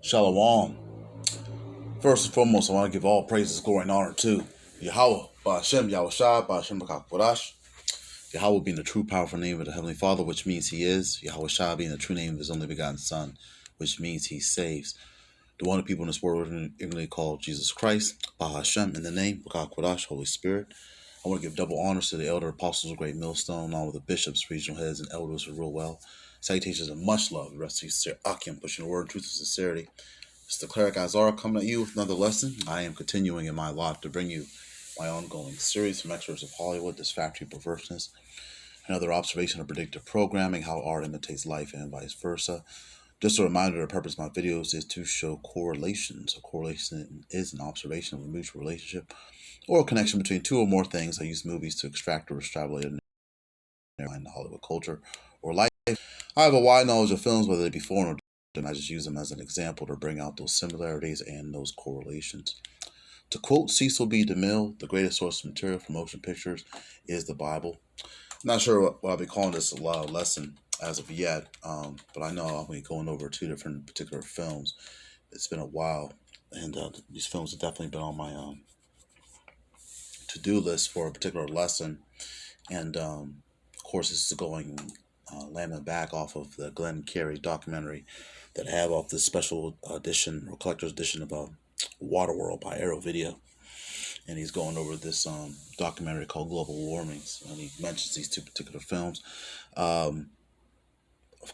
Shalom. First and foremost, I want to give all praises, glory, and honor to Yahweh, Ba'ashem, Yahushua, Ba'ashem, B'Kakbodash. Yahweh being the true powerful name of the Heavenly Father, which means He is. Yahushua being the true name of His only begotten Son, which means He saves. The one of the people in this world ignorantly called Jesus Christ, Ba'ashem, in the name, B'Kakbodash, Holy Spirit. I want to give double honors to the elder apostles of Great Millstone, along with the bishops, regional heads, and elders who rule well. Salutations and much love. The rest of you, Sir Akim, pushing the word, truth, and sincerity. It's the Cleric Azara coming at you with another lesson. I am continuing in my lot to bring you my ongoing series from Excerpts of Hollywood, This Factory Perverseness, another observation of predictive programming, how art imitates life and vice versa. Just a reminder, the purpose of my videos is to show correlations. A correlation is an observation of a mutual relationship or a connection between two or more things. I use movies to extract or extrapolate in the Hollywood culture or life. I have a wide knowledge of films, whether they be foreign or and I just use them as an example to bring out those similarities and those correlations. To quote Cecil B. DeMille, the greatest source of material for motion pictures is the Bible. I'm not sure what I'll be calling this a lesson as of yet, but I know I'll be going over two different particular films. It's been a while, and these films have definitely been on my to-do list for a particular lesson. And of course, this is going landing back off of the Glenn Carey documentary that I have off this special edition or collector's edition of Waterworld by Arrow Video. And he's going over this documentary called Global Warming. And he mentions these two particular films. Of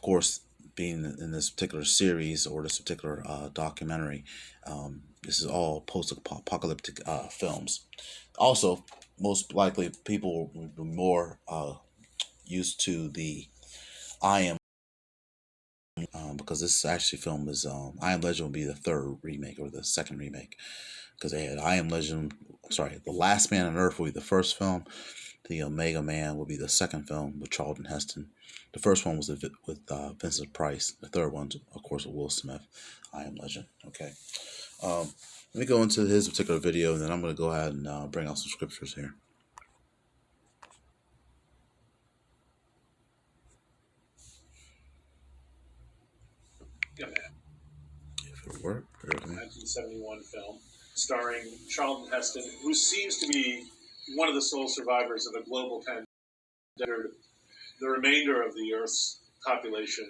course, being in this particular series or this particular documentary, this is all post-apocalyptic films. Also, most likely people will be more used to the I Am, because this actually film is I Am Legend will be the third remake or the second remake, because they had I Am Legend, The Last Man on Earth will be the first film. The Omega Man will be the second film with Charlton Heston. The first one was with Vincent Price. The third one, of course, with Will Smith. I Am Legend. Okay. Let me go into his particular video, and then I'm going to go ahead and bring out some scriptures here. Yeah, man. If it worked, 1971 film starring Charlton Heston, who seems to be one of the sole survivors of a global pandemic. The remainder of the Earth's population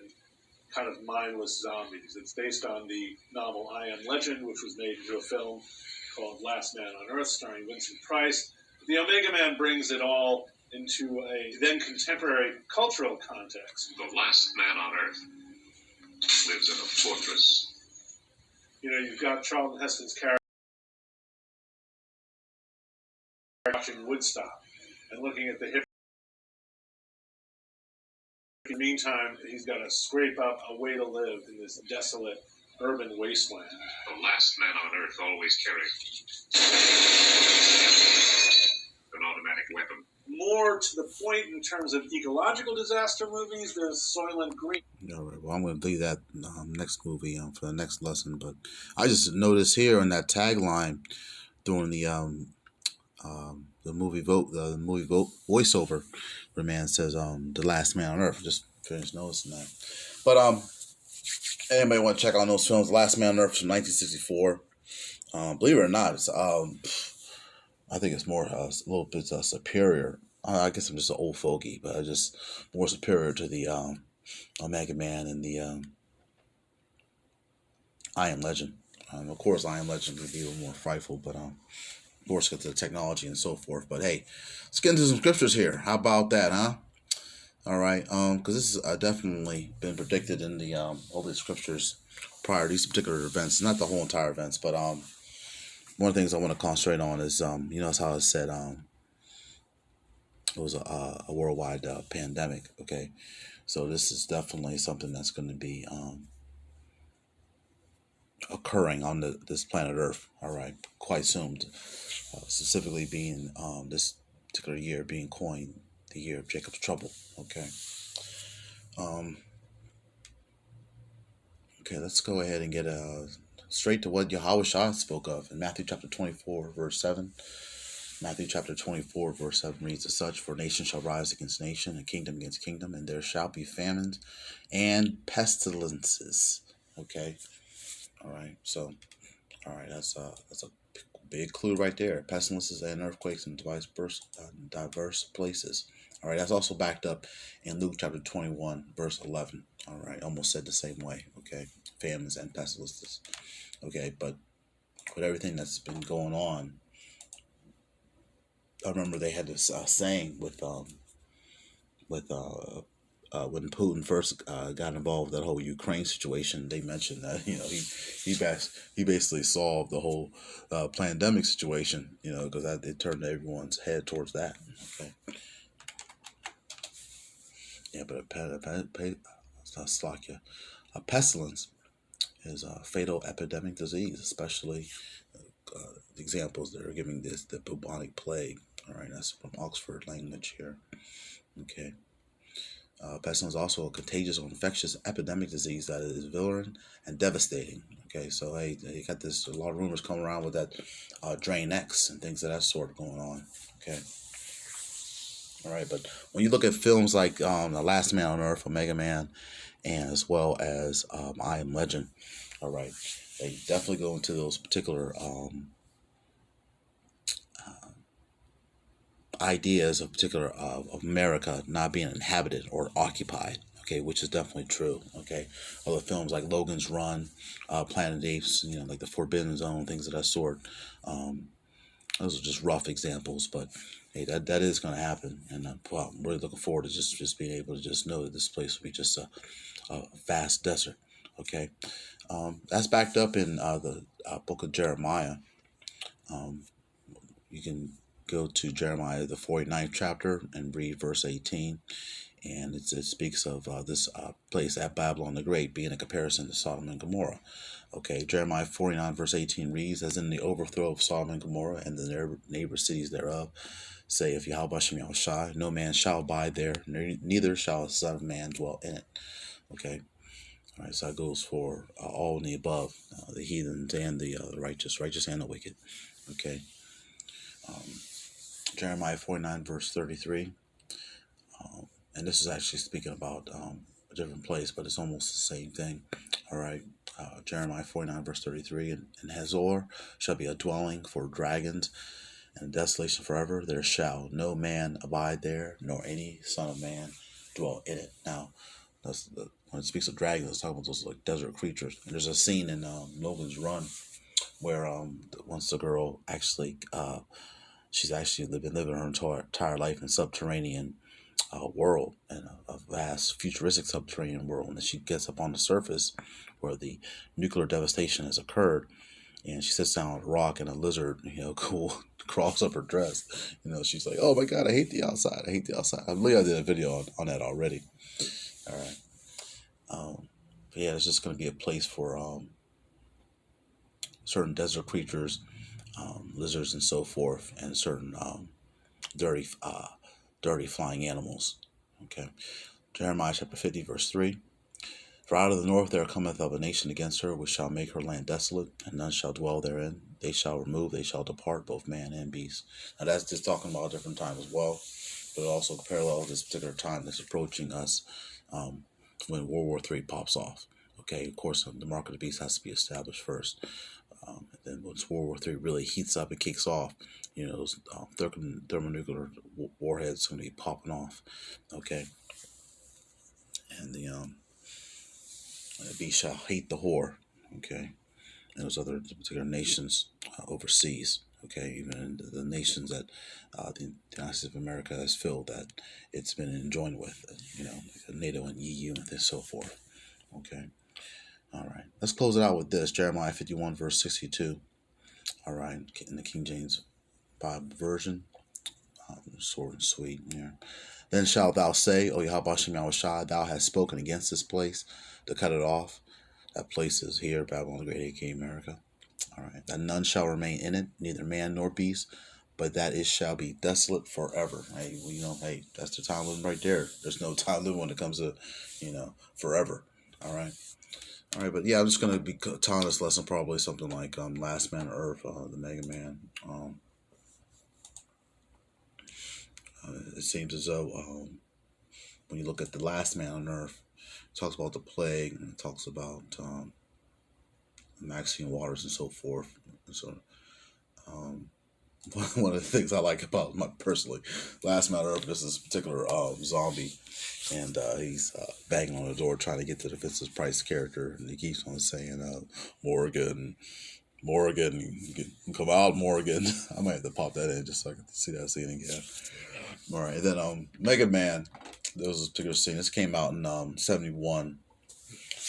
kind of mindless zombies. It's based on the novel I Am Legend, which was made into a film called Last Man on Earth, starring Vincent Price. The Omega Man brings it all into a then contemporary cultural context. The last man on Earth lives in a fortress. You know, you've got Charlton Heston's character watching Woodstock and looking at the hip. In the meantime, he's got to scrape up a way to live in this desolate urban wasteland. The last man on Earth always carried an automatic weapon. More to the point in terms of ecological disaster movies, there's Soylent Green. All right, well, I'm going to leave that next movie for the next lesson. But I just noticed here in that tagline during the movie voiceover, where man says the last man on Earth. Just finished noticing that. But anybody want to check out those films? Last Man on Earth from 1964. Believe it or not, it's I think it's more a little bit superior. I guess I'm just an old fogey, but just more superior to the Omega Man and the I Am Legend. Of course, I Am Legend would be a little more frightful, but of course, get to the technology and so forth. But hey, let's get into some scriptures here. How about that, huh? All right, because this has definitely been predicted in the all the scriptures prior to these particular events. Not the whole entire events, but one of the things I want to concentrate on is you know, that's how I said it was a worldwide pandemic. Okay, so this is definitely something that's going to be occurring on this planet Earth. All right, quite soon. Specifically being this particular year being coined the year of Jacob's trouble. Okay. Okay, let's go ahead and get straight to what Yahushua spoke of in Matthew chapter 24, verse 7. Matthew chapter 24, verse 7 reads as such: For nation shall rise against nation, and kingdom against kingdom, and there shall be famines and pestilences. Okay. All right. So, all right, that's a big clue right there. Pestilences and earthquakes in diverse places. All right, that's also backed up in Luke chapter 21, verse 11. All right, almost said the same way. Okay, famines and pestilences. Okay, but with everything that's been going on, I remember they had this saying with when Putin first got involved with that whole Ukraine situation. They mentioned that he basically solved the whole pandemic situation. Because it turned everyone's head towards that. Okay, yeah, but a pestilence is a fatal epidemic disease, especially the examples that are giving this the bubonic plague. All right, that's from Oxford language here. Okay. Pestilence is also a contagious or infectious epidemic disease that is virulent and devastating. Okay, so hey, you got a lot of rumors coming around with that Drain X and things of that sort going on. Okay, all right, but when you look at films like The Last Man on Earth, Omega Man, and as well as I Am Legend, all right, they definitely go into those particular ideas of America not being inhabited or occupied. Okay, which is definitely true. Okay, other films like Logan's Run, Planet of the Apes, like the Forbidden Zone, things of that sort. Um, those are just rough examples, but hey, that is going to happen, and well, I'm really looking forward to just being able to just know that this place will be just a vast desert. Okay, that's backed up in the book of Jeremiah. Um, you can go to Jeremiah, the 49th chapter, and read verse 18. And it speaks of this place at Babylon the Great being a comparison to Sodom and Gomorrah. Okay, Jeremiah 49, verse 18 reads, as in the overthrow of Sodom and Gomorrah and the neighbor cities thereof, say if Yahweh Shem Yahushai, no man shall abide there, neither shall a son of man dwell in it. Okay, all right, so that goes for all in the above, the heathens and the righteous and the wicked. Okay, Jeremiah 49, verse 33. And this is actually speaking about a different place, but it's almost the same thing. All right. Jeremiah 49, verse 33. And Hazor shall be a dwelling for dragons and desolation forever. There shall no man abide there, nor any son of man dwell in it. Now, when it speaks of dragons, it's talking about those like desert creatures. And there's a scene in Logan's Run where once the girl actually, she's actually been living her entire life in subterranean world, and a vast futuristic subterranean world. And then she gets up on the surface where the nuclear devastation has occurred, and she sits down on a rock, and a lizard, crawls up her dress. She's like, "Oh my God, I hate the outside. I hate the outside." I believe I did a video on that already. All right. But yeah, it's just going to be a place for certain desert creatures, lizards, and so forth, and certain dirty flying animals. Okay. Jeremiah chapter 50, verse 3. For out of the north there cometh up a nation against her, which shall make her land desolate, and none shall dwell therein. They shall remove, they shall depart, both man and beast. Now that's just talking about a different time as well, but it also parallels this particular time that's approaching us when World War III pops off. Okay, of course, the mark of the beast has to be established first. And then once World War III really heats up and kicks off, those thermonuclear warheads are going to be popping off. Okay, and the beast shall hate the whore. Okay, and those other particular nations overseas. Okay, even in the nations that the United States of America has filled that it's been enjoined with, like NATO and EU and so forth. Okay, all right. Let's close it out with this: Jeremiah 51, verse 62. All right, in the King James Bible version, short and sweet. Yeah. Then shalt thou say, O Yahweh Shem Yahushai, thou hast spoken against this place to cut it off. That place is here, Babylon the Great, aka America. All right. That none shall remain in it, neither man nor beast, but that it shall be desolate forever. Hey, hey, that's the time living right there. There's no time living when it comes to, forever. All right. All right, but yeah, I'm just gonna be telling this lesson probably something like Last Man on Earth, the Mega Man. It seems as though when you look at the Last Man on Earth, it talks about the plague, and it talks about Maxine Waters and so forth. So, one of the things I like about my personally, last matter of this particular zombie, and he's banging on the door trying to get to the Vincent Price character, and he keeps on saying Morgan, Morgan, you can come out, Morgan. I might have to pop that in just so I can see that scene again. All right, then Mega Man. There was a particular scene. This came out in '71,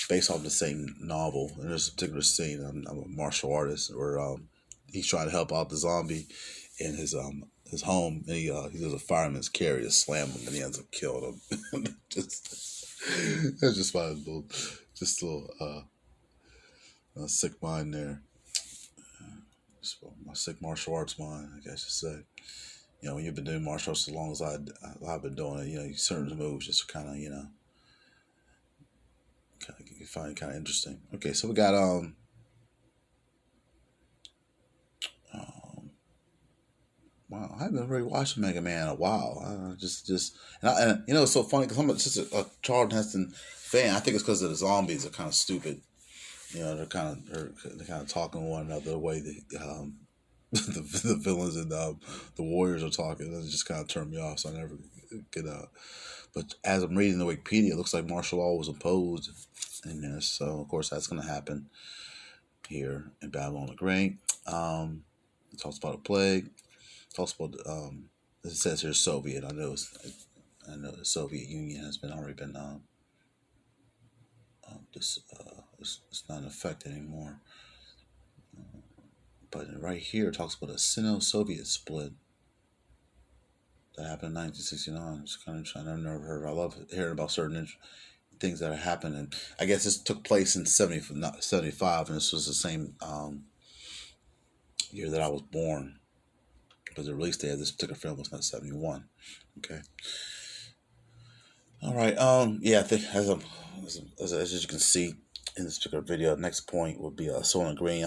based off the same novel. And there's a particular scene. I'm a martial artist where he's trying to help out the zombie in his home. And he does a fireman's carry to slam him, and he ends up killing him. That's just my little, sick mind there. My sick martial arts mind, I guess you say. You know, when you've been doing martial arts as long as I've been doing it, you know, certain moves just kind of, you know, you find it kind of interesting. Okay, so we got wow, I haven't really watched Mega Man in a while. And you know, it's so funny because I'm just a Charlton Heston fan. I think it's because of the zombies are kind of stupid. You know, they're kind of talking to one another the way the villains and the warriors are talking. It just kind of turned me off, so I never get out. But as I'm reading the Wikipedia, it looks like martial law was imposed in this. So, of course, that's going to happen here in Babylon the Great. It talks about a plague. It talks about, it says here Soviet. I know the Soviet Union has already been, it's not in effect anymore. But right here, it talks about a Sino-Soviet split that happened in 1969. It's kind of interesting. I've never heard of it. I love hearing about certain things that are happening. And I guess this took place in 75, and this was the same year that I was born. But the release date of this particular film was not 71. Okay. All right. Yeah, I think as you can see in this particular video, the next point would be Soylent Green.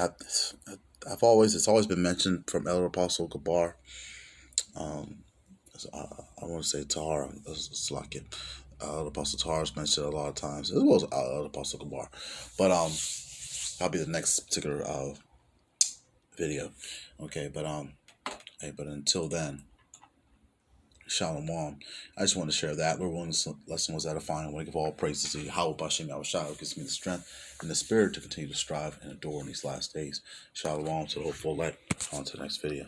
It's always been mentioned from Elder Apostle Gabar. I want to say Tahar. It's like it. Apostle Tahar is mentioned a lot of times. It was Apostle Gabar, but that'll be the next particular video. Okay, but but until then, Shalom. I just wanted to share that. Lord willing, this lesson was edifying. I want to give all praises to Yahweh Bashem Yahushua, who gives me the strength and the spirit to continue to strive and adore in these last days. Shalom to the hopeful light. On to the next video.